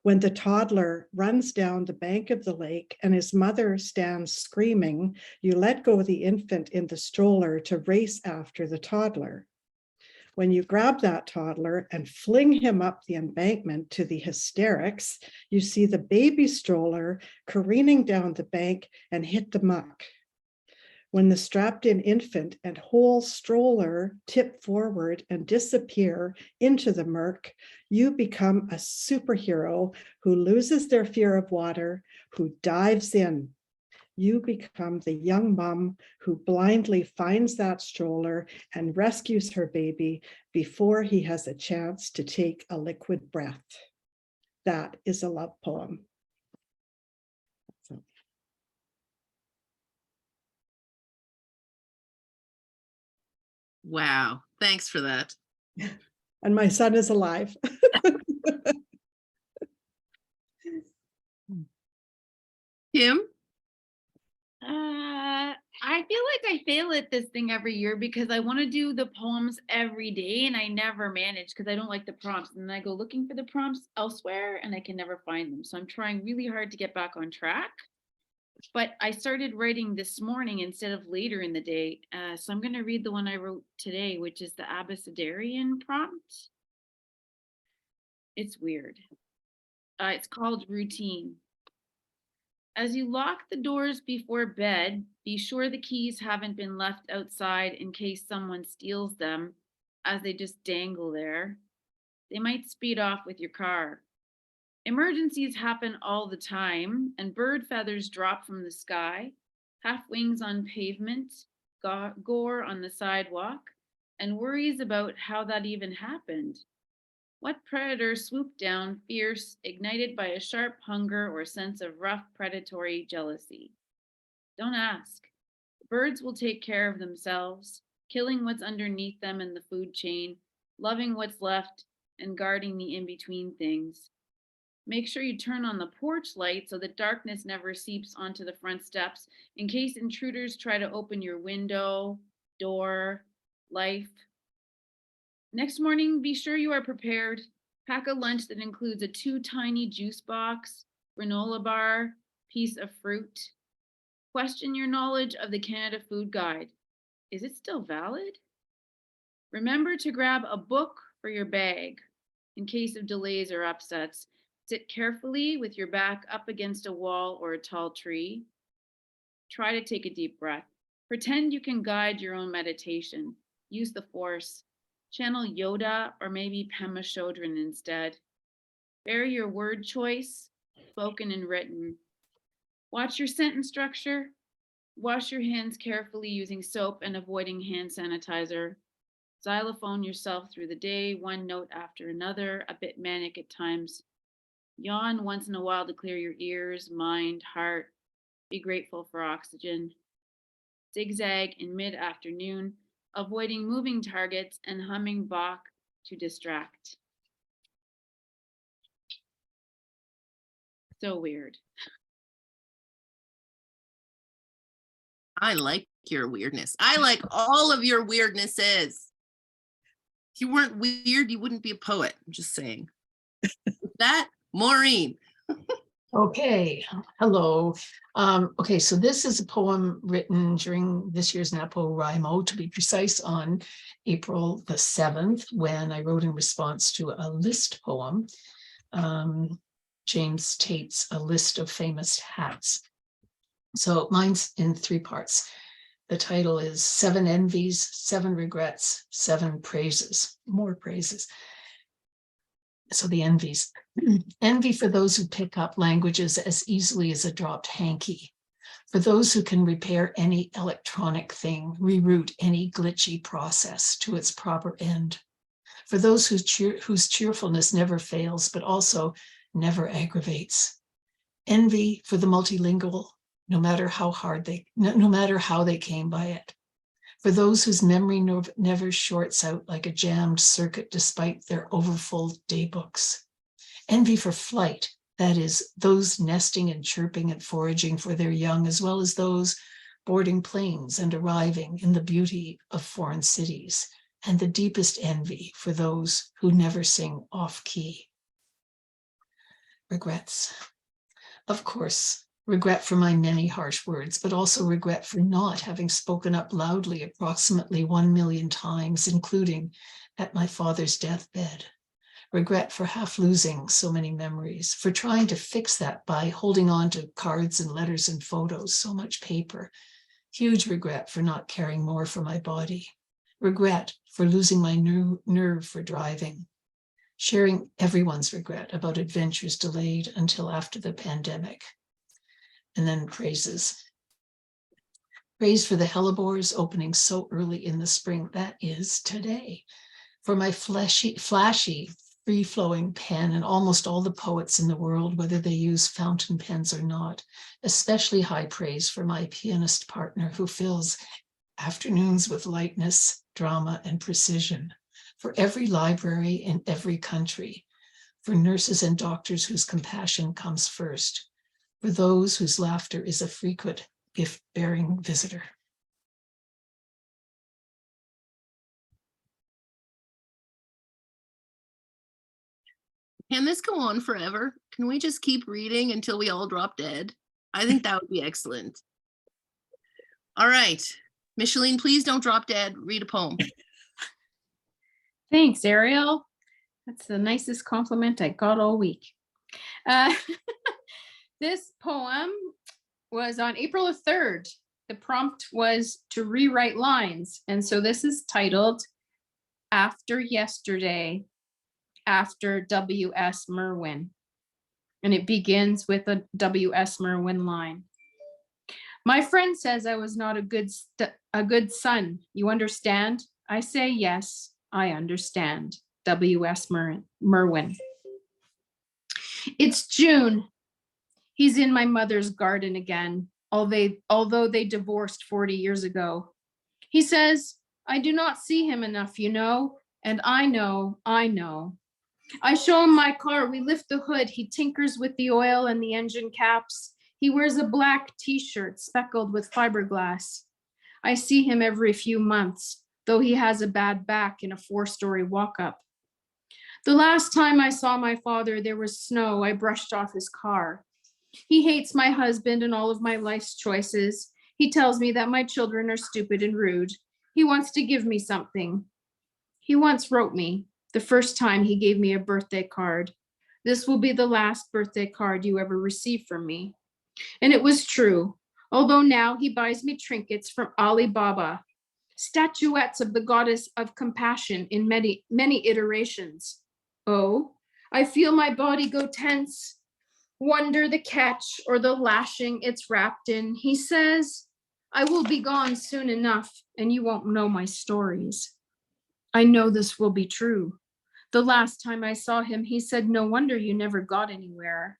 When the toddler runs down the bank of the lake and his mother stands screaming, you let go the infant in the stroller to race after the toddler. When you grab that toddler and fling him up the embankment to the hysterics, you see the baby stroller careening down the bank and hit the muck. When the strapped-in infant and whole stroller tip forward and disappear into the murk, you become a superhero who loses their fear of water, who dives in. You become the young mom who blindly finds that stroller and rescues her baby before he has a chance to take a liquid breath. That is a love poem. Wow, thanks for that. And my son is alive. Kim? I feel like I fail at this thing every year because I want to do the poems every day and I never manage because I don't like the prompts. And then I go looking for the prompts elsewhere and I can never find them. So I'm trying really hard to get back on track. But I started writing this morning instead of later in the day. So I'm going to read the one I wrote today, which is the Abecedarian prompt. It's weird. It's called Routine. As you lock the doors before bed, be sure the keys haven't been left outside in case someone steals them as they just dangle there. They might speed off with your car. Emergencies happen all the time, and bird feathers drop from the sky, half wings on pavement, gore on the sidewalk, and worries about how that even happened. What predator swooped down fierce, ignited by a sharp hunger or sense of rough predatory jealousy? Don't ask. Birds will take care of themselves, killing what's underneath them in the food chain, loving what's left, and guarding the in-between things. Make sure you turn on the porch light so that darkness never seeps onto the front steps in case intruders try to open your window, door, life. Next morning, be sure you are prepared. Pack a lunch that includes a 2 tiny juice box, granola bar, piece of fruit. Question your knowledge of the Canada Food Guide. Is it still valid? Remember to grab a book for your bag in case of delays or upsets. Sit carefully with your back up against a wall or a tall tree. Try to take a deep breath. Pretend you can guide your own meditation. Use the force. Channel Yoda or maybe Pema Chodron instead. Vary your word choice, spoken and written. Watch your sentence structure. Wash your hands carefully using soap and avoiding hand sanitizer. Xylophone yourself through the day, one note after another, a bit manic at times. Yawn once in a while to clear your ears, mind, heart. Be grateful for oxygen. Zigzag in mid-afternoon, avoiding moving targets and humming Bach to distract. So weird. I like your weirdness. I like all of your weirdnesses. If you weren't weird, you wouldn't be a poet. I'm just saying. With that, Maureen. Okay, hello. Okay, so this is a poem written during this year's NaPoWriMo, to be precise, on April the 7th, when I wrote in response to a list poem, James Tate's A List of Famous Hats. So mine's in 3 parts. The title is 7 Envies, 7 Regrets, 7 Praises, more praises. So the envies. Envy for those who pick up languages as easily as a dropped hanky. For those who can repair any electronic thing, reroute any glitchy process to its proper end. For those whose cheerfulness never fails, but also never aggravates. Envy for the multilingual, no matter how they came by it. For those whose memory never shorts out like a jammed circuit despite their overfull daybooks. Envy for flight, that is, those nesting and chirping and foraging for their young, as well as those boarding planes and arriving in the beauty of foreign cities. And the deepest envy for those who never sing off key. Regrets. Of course, regret for my many harsh words, but also regret for not having spoken up loudly approximately 1 million times, including at my father's deathbed. Regret for half losing so many memories, for trying to fix that by holding on to cards and letters and photos, so much paper. Huge regret for not caring more for my body. Regret for losing my nerve for driving. Sharing everyone's regret about adventures delayed until after the pandemic. And then praises. Praise for the hellebores opening so early in the spring, that is today. For my flashy, free-flowing pen and almost all the poets in the world, whether they use fountain pens or not. Especially high praise for my pianist partner who fills afternoons with lightness, drama, and precision. For every library in every country. For nurses and doctors whose compassion comes first. For those whose laughter is a frequent gift-bearing visitor. Can this go on forever? Can we just keep reading until we all drop dead? I think that would be excellent. All right, Micheline, please don't drop dead. Read a poem. Thanks, Ariel. That's the nicest compliment I got all week. This poem was on April 3rd. The prompt was to rewrite lines. And so this is titled After Yesterday, after W.S. Merwin. And it begins with a W.S. Merwin line. My friend says I was not a good son. You understand? I say, yes, I understand. W.S. Merwin. It's June. He's in my mother's garden again, although they divorced 40 years ago. He says, I do not see him enough, you know, and I know. I show him my car, we lift the hood, he tinkers with the oil and the engine caps. He wears a black t-shirt speckled with fiberglass. I see him every few months, though he has a bad back in a 4-story walk-up. The last time I saw my father, there was snow. I brushed off his car. He hates my husband and all of my life's choices. He tells me that my children are stupid and rude. He wants to give me something. He once wrote me, the first time he gave me a birthday card. This will be the last birthday card you ever receive from me. And it was true, although now he buys me trinkets from Alibaba, statuettes of the goddess of compassion in many, many iterations. Oh, I feel my body go tense. Wonder the catch or the lashing it's wrapped in. He says, I will be gone soon enough and you won't know my stories. I know this will be true. The last time I saw him, he said, no wonder you never got anywhere.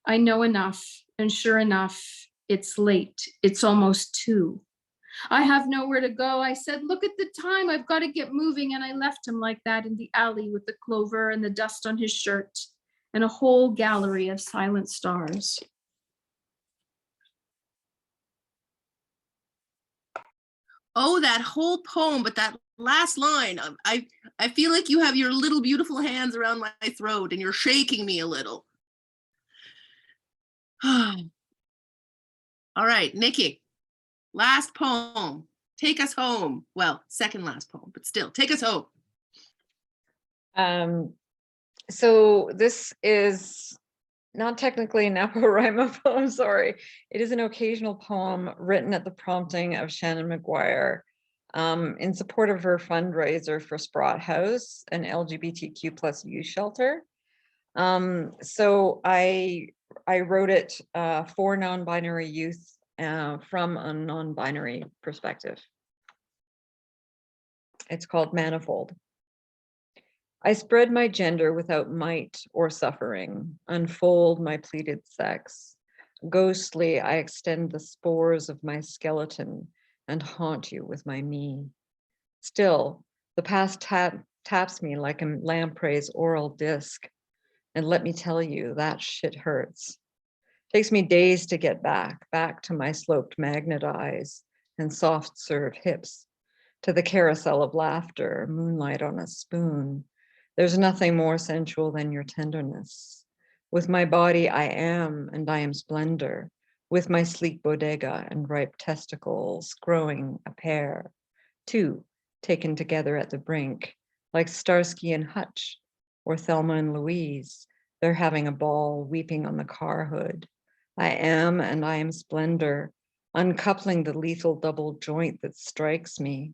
I know enough, and sure enough, it's late. It's almost 2. I have nowhere to go. I said, look at the time. I've got to get moving. And I left him like that in the alley with the clover and the dust on his shirt and a whole gallery of silent stars. Oh, that whole poem, but that last line, I feel like you have your little beautiful hands around my throat and you're shaking me a little. All right, Nikki, last poem. Take us home. Well, second last poem, but still, take us home. So this is not technically a NaPoWriMo poem, sorry. It is an occasional poem written at the prompting of Shannon McGuire in support of her fundraiser for Sprott House, an LGBTQ+ youth shelter. So I wrote it for non-binary youth from a non-binary perspective. It's called Manifold. I spread my gender without might or suffering, unfold my pleated sex. Ghostly, I extend the spores of my skeleton and haunt you with my me. Still, the past taps me like a lamprey's oral disc. And let me tell you, that shit hurts. Takes me days to get back to my sloped magnet eyes and soft serve hips, to the carousel of laughter, moonlight on a spoon. There's nothing more sensual than your tenderness. With my body, I am, and I am splendor. With my sleek bodega and ripe testicles, growing a pair. 2, taken together at the brink, like Starsky and Hutch, or Thelma and Louise. They're having a ball, weeping on the car hood. I am, and I am splendor, uncoupling the lethal double joint that strikes me.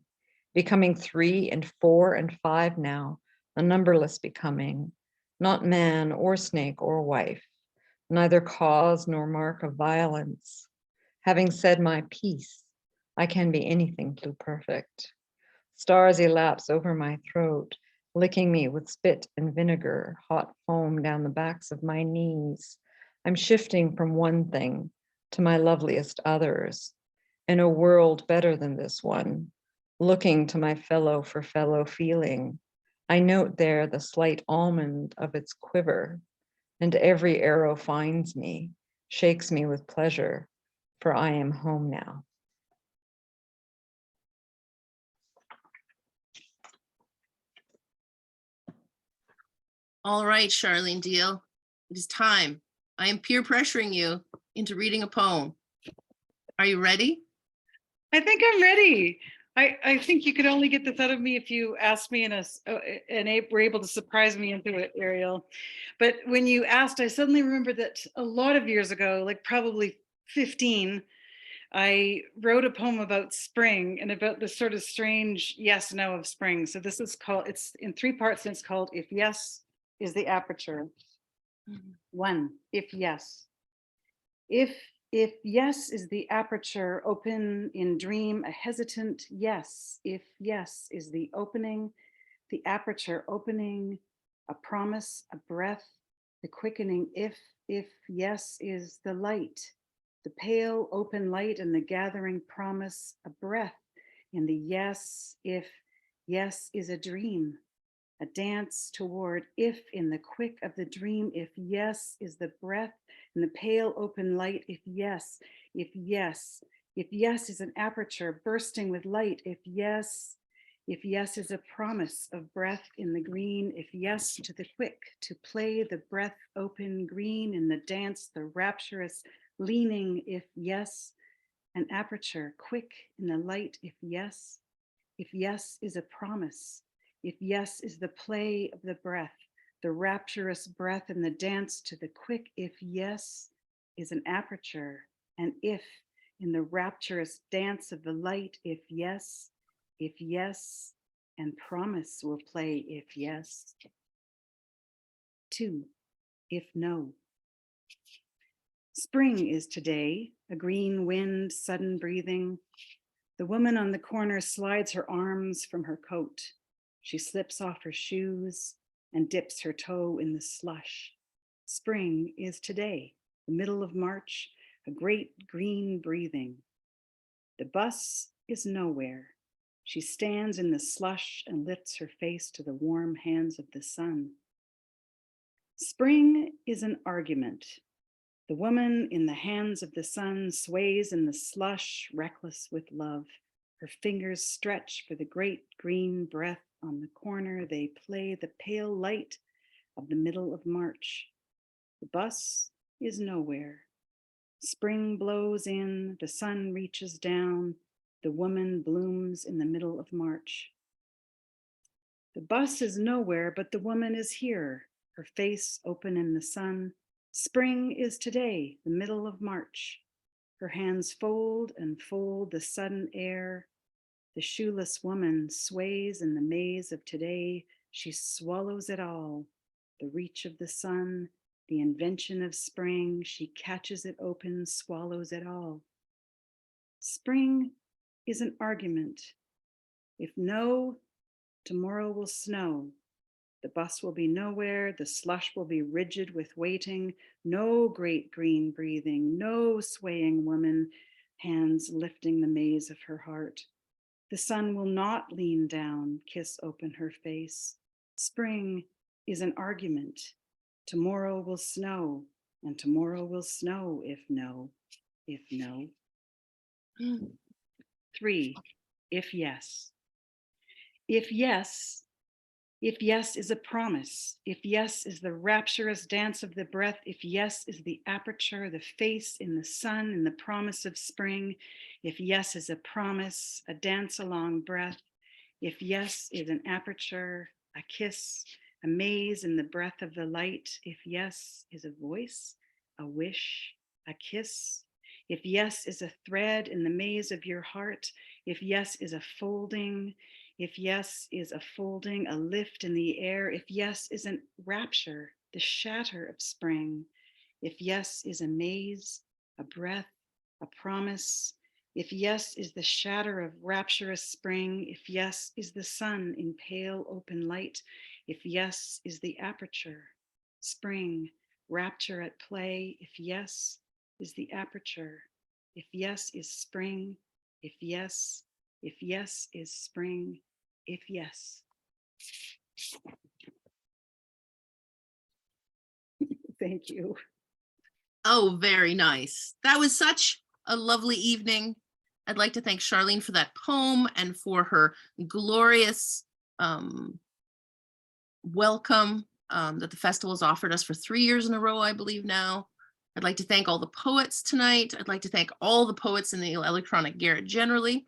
Becoming 3 and 4 and 5 now, a numberless becoming, not man or snake or wife, neither cause nor mark of violence. Having said my piece, I can be anything pluperfect. Stars elapse over my throat, licking me with spit and vinegar, hot foam down the backs of my knees. I'm shifting from one thing to my loveliest others, in a world better than this one, looking to my fellow for fellow feeling. I note there the slight almond of its quiver, and every arrow finds me, shakes me with pleasure, for I am home now. All right, Charlene Deal, it is time. I am peer pressuring you into reading a poem. Are you ready? I think I'm ready. I think you could only get this out of me if you asked me and were able to surprise me into it, Ariel. But when you asked, I suddenly remembered that a lot of years ago, like probably 15, I wrote a poem about spring and about the sort of strange yes, no of spring. So this is called, it's in 3 parts, and it's called If Yes is the Aperture. 1, if yes. If yes is the aperture, open in dream, a hesitant yes. If yes is the opening, the aperture opening, a promise, a breath, the quickening. If yes is the light, the pale open light and the gathering promise, a breath in the yes. If yes is a dream, a dance toward if in the quick of the dream. If yes is the breath and the pale open light. If yes is an aperture bursting with light. If yes is a promise of breath in the green. If yes to the quick, to play the breath open green in the dance, the rapturous leaning. If yes, an aperture quick in the light. If yes is a promise. If yes is the play of the breath, The rapturous breath in the dance to the quick if yes is an aperture, and if in the rapturous dance of the light if yes, and promise will play if yes. 2. If no. Spring is today, a green wind, sudden breathing. The woman on the corner slides her arms from her coat. She slips off her shoes and dips her toe in the slush. Spring is today, the middle of March, a great green breathing. The bus is nowhere. She stands in the slush and lifts her face to the warm hands of the sun. Spring is an argument. The woman in the hands of the sun sways in the slush, reckless with love. Her fingers stretch for the great green breath on the corner. They play the pale light of the middle of March. The bus is nowhere. Spring blows in, the sun reaches down. The woman blooms in the middle of March. The bus is nowhere, but the woman is here, her face open in the sun. Spring is today, the middle of March. Her hands fold and fold the sudden air. The shoeless woman sways in the maze of today. She swallows it all. The reach of the sun, the invention of spring. She catches it open, swallows it all. Spring is an argument. If no, tomorrow will snow. The bus will be nowhere, the slush will be rigid with waiting, no great green breathing, no swaying woman, hands lifting the maze of her heart. The sun will not lean down, kiss open her face. Spring is an argument. Tomorrow will snow, and tomorrow will snow if no. 3, if yes. If yes is a promise, if yes is the rapturous dance of the breath, if yes is the aperture, the face in the sun and the promise of spring, if yes is a promise, a dance along breath, if yes is an aperture, a kiss, a maze in the breath of the light, if yes is a voice, a wish, a kiss, if yes is a thread in the maze of your heart, if yes is a folding, if yes is a folding, a lift in the air, if yes is a rapture, the shatter of spring, if yes is a maze, a breath, a promise, if yes is the shatter of rapturous spring, if yes is the sun in pale open light, if yes is the aperture, spring, rapture at play, if yes is the aperture, if yes is spring, if yes is spring, if yes. Thank you. Oh, very nice. That was such a lovely evening. I'd like to thank Charlene for that poem and for her glorious welcome that the festival has offered us for 3 years in a row, I believe now. I'd like to thank all the poets tonight. I'd like to thank all the poets in the Electronic Garret generally.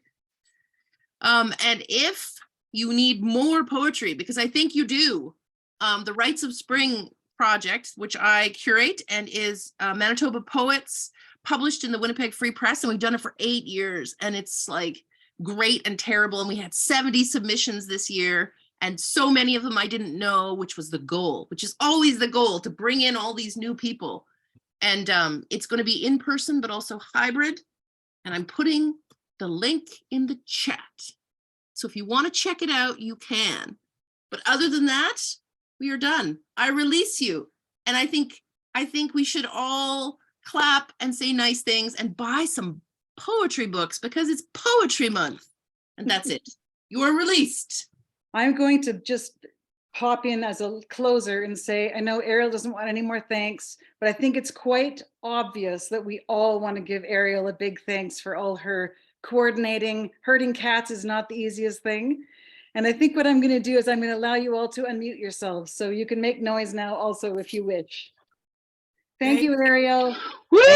And if you need more poetry, because I think you do, the Rites of Spring project, which I curate and is Manitoba Poets, published in the Winnipeg Free Press, and we've done it for 8 years, and it's like great and terrible, and we had 70 submissions this year, and so many of them I didn't know, which was the goal, which is always the goal, to bring in all these new people. And it's going to be in person, but also hybrid, and I'm putting the link in the chat. So if you want to check it out, you can. But other than that, we are done. I release you. And I think we should all clap and say nice things and buy some poetry books because it's Poetry Month. And that's it. You are released. I'm going to just hop in as a closer and say, I know Ariel doesn't want any more thanks, but I think it's quite obvious that we all want to give Ariel a big thanks for all her coordinating. Herding cats is not the easiest thing. And I think what I'm going to do is I'm going to allow you all to unmute yourselves so you can make noise now also if you wish. Thank you, Ariel. Woo!